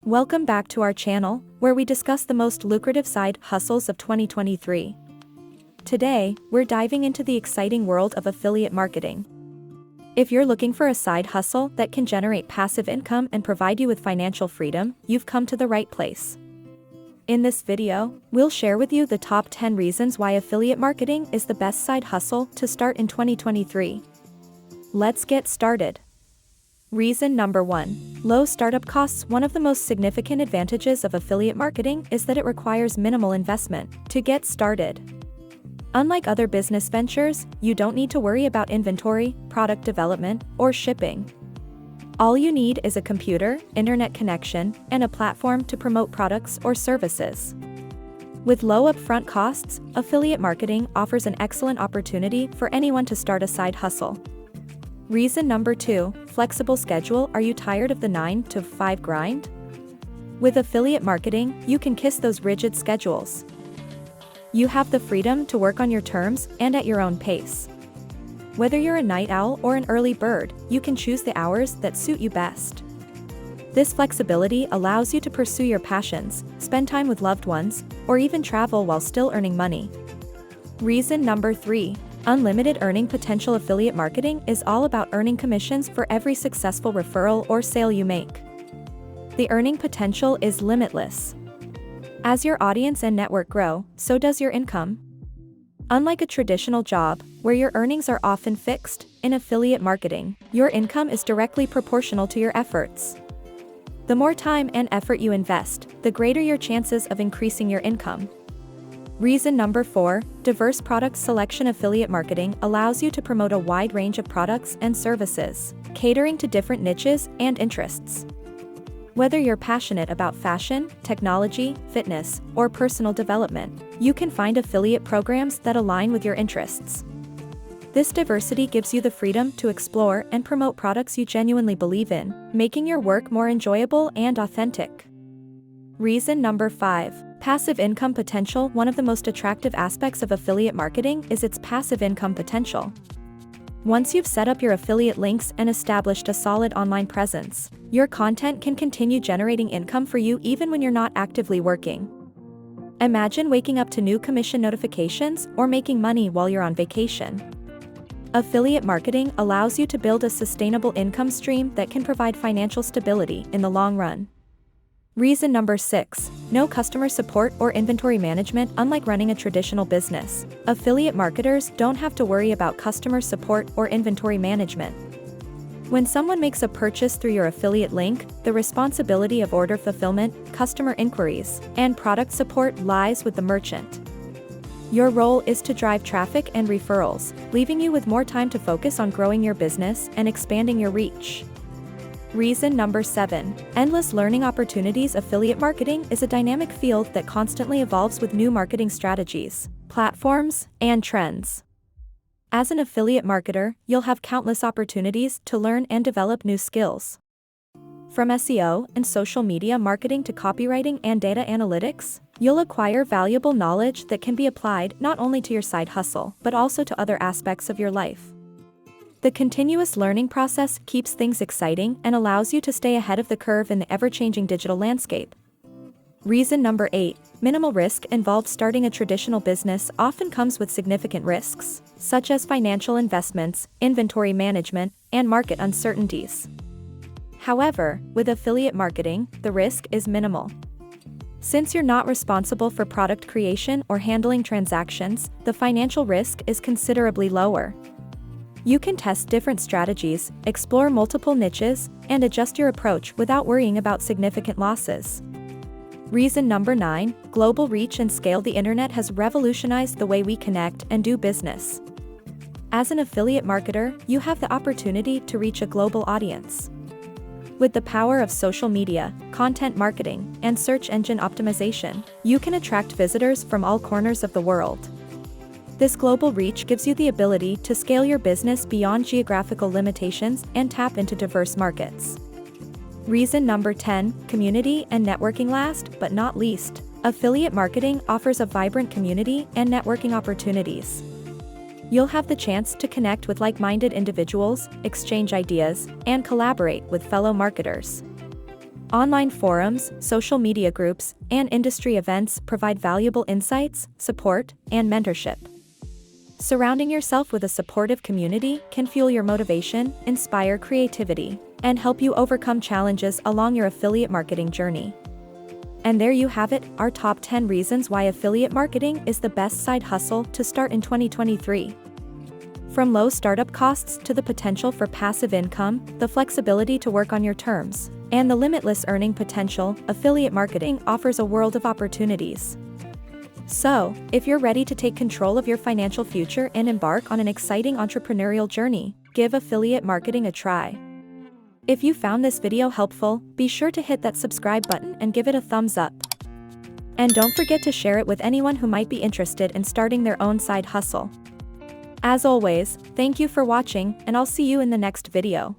Welcome back to our channel, where we discuss the most lucrative side hustles of 2023. Today, we're diving into the exciting world of affiliate marketing. If you're looking for a side hustle that can generate passive income and provide you with financial freedom, you've come to the right place. In this video, we'll share with you the top 10 reasons why affiliate marketing is the best side hustle to start in 2023. Let's get started. Reason number 1. Low startup costs. One of the most significant advantages of affiliate marketing is that it requires minimal investment to get started. Unlike other business ventures, you don't need to worry about inventory, product development, or shipping. All you need is a computer, internet connection, and a platform to promote products or services. With low upfront costs, affiliate marketing offers an excellent opportunity for anyone to start a side hustle. Reason number 2. Flexible schedule. Are you tired of the 9-to-5 grind? With affiliate marketing, you can kiss those rigid schedules. You have the freedom to work on your terms and at your own pace. Whether you're a night owl or an early bird, you can choose the hours that suit you best. This flexibility allows you to pursue your passions, spend time with loved ones, or even travel while still earning money. Reason number 3. Unlimited earning potential. Affiliate marketing is all about earning commissions for every successful referral or sale you make. The earning potential is limitless. As your audience and network grow, so does your income. Unlike a traditional job, where your earnings are often fixed, in affiliate marketing, your income is directly proportional to your efforts. The more time and effort you invest, the greater your chances of increasing your income. Reason number 4. Diverse product selection. Affiliate marketing allows you to promote a wide range of products and services, catering to different niches and interests. Whether you're passionate about fashion, technology, fitness, or personal development, you can find affiliate programs that align with your interests. This diversity gives you the freedom to explore and promote products you genuinely believe in, making your work more enjoyable and authentic. Reason number 5. Passive income potential. One of the most attractive aspects of affiliate marketing is its passive income potential. Once you've set up your affiliate links and established a solid online presence, your content can continue generating income for you even when you're not actively working. Imagine waking up to new commission notifications or making money while you're on vacation. Affiliate marketing allows you to build a sustainable income stream that can provide financial stability in the long run. Reason number 6. No customer support or inventory management. Unlike running a traditional business, affiliate marketers don't have to worry about customer support or inventory management. When someone makes a purchase through your affiliate link, the responsibility of order fulfillment, customer inquiries, and product support lies with the merchant. Your role is to drive traffic and referrals, leaving you with more time to focus on growing your business and expanding your reach. Reason number 7. Endless learning opportunities. Affiliate marketing is a dynamic field that constantly evolves with new marketing strategies, platforms, and trends. As an affiliate marketer, you'll have countless opportunities to learn and develop new skills. From SEO and social media marketing to copywriting and data analytics, you'll acquire valuable knowledge that can be applied not only to your side hustle, but also to other aspects of your life. The continuous learning process keeps things exciting and allows you to stay ahead of the curve in the ever-changing digital landscape. Reason number 8. Minimal risk involved. Starting a traditional business often comes with significant risks, such as financial investments, inventory management, and market uncertainties. However, with affiliate marketing, the risk is minimal. Since you're not responsible for product creation or handling transactions, the financial risk is considerably lower. You can test different strategies, explore multiple niches, and adjust your approach without worrying about significant losses. Reason number 9. Global reach and scale. The internet has revolutionized the way we connect and do business. As an affiliate marketer, you have the opportunity to reach a global audience. With the power of social media, content marketing, and search engine optimization, you can attract visitors from all corners of the world. This global reach gives you the ability to scale your business beyond geographical limitations and tap into diverse markets. Reason number 10. Community and networking. Last but not least, affiliate marketing offers a vibrant community and networking opportunities. You'll have the chance to connect with like-minded individuals, exchange ideas, and collaborate with fellow marketers. Online forums, social media groups, and industry events provide valuable insights, support, and mentorship. Surrounding yourself with a supportive community can fuel your motivation, inspire creativity, and help you overcome challenges along your affiliate marketing journey. And there you have it, our top 10 reasons why affiliate marketing is the best side hustle to start in 2023. From low startup costs to the potential for passive income, the flexibility to work on your terms, and the limitless earning potential, affiliate marketing offers a world of opportunities. So, if you're ready to take control of your financial future and embark on an exciting entrepreneurial journey, give affiliate marketing a try. If you found this video helpful, be sure to hit that subscribe button and give it a thumbs up. And don't forget to share it with anyone who might be interested in starting their own side hustle. As always, thank you for watching, and I'll see you in the next video.